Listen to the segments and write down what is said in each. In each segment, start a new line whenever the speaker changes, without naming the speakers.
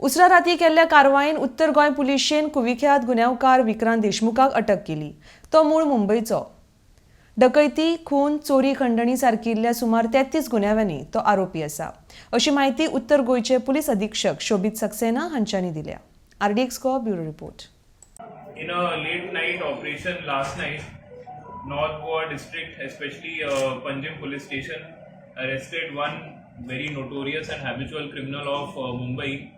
उसरा राती केल्ल्या कारवायेन उत्तर गोंय पुलिशेन कुविख्यात गुन्यांवकार विक्रांत देशमुखाक अटक केली. तो मूळ मुंबयचो. डकैती, खून, चोरी, खंडणी सारकिल्ल्या सुमार 33 गुन्यांवांनी तो आरोपी आसा, अशी माहिती उत्तर गोंयचे पुलीस अधीक्षक शोभित सक्सेना हांच्यांनी दिल्या. RDXGOA bureau report.
In a late night operation last night, North Goa district, especially Panjim police station, arrested one very notorious and habitual criminal of Mumbai.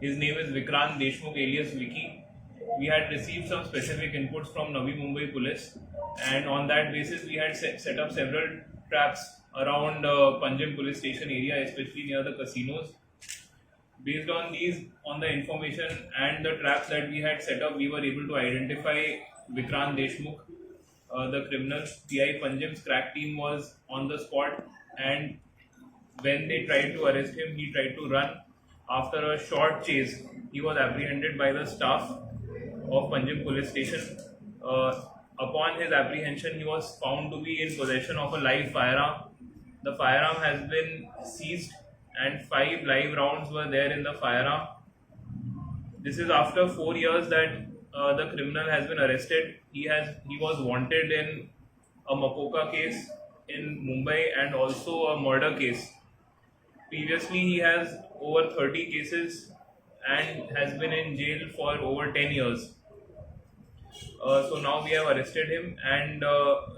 His name is Vikrant Deshmukh alias Vicky. We had received some specific inputs from Navi Mumbai police, and on that basis we had set up several traps around Panjim police station area, especially near the casinos. Based on the information and the traps that we had set up, we were able to identify Vikrant Deshmukh, the criminal. PI Panjim's crack team was on the spot, and when they tried to arrest him, he tried to run. After a short chase, he was apprehended by the staff of Panjim police station. Upon his apprehension, he was found to be in possession of a live firearm. The firearm has been seized, and 5 live rounds were there in the firearm. This is after 4 years that the criminal has been arrested. He was wanted in a Mapoka case in Mumbai and also a murder case. Previously, he has over 30 cases and has been in jail for over 10 years. So now we have arrested him, and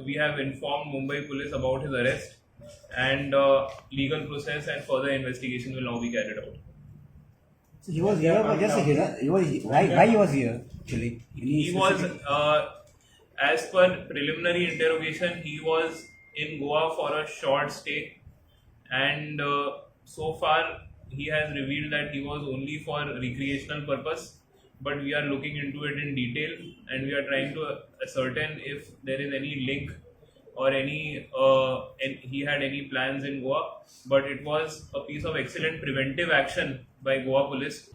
we have informed Mumbai police about his arrest, and legal process and further investigation will now be carried out.
So he was here, but just here. Why he was here actually?
He was, as per preliminary interrogation, he was in Goa for a short stay, and so far he has revealed that he was only for recreational purpose. But we are looking into it in detail, and we are trying to ascertain if there is any link or he had any plans in Goa. But it was a piece of excellent preventive action by Goa police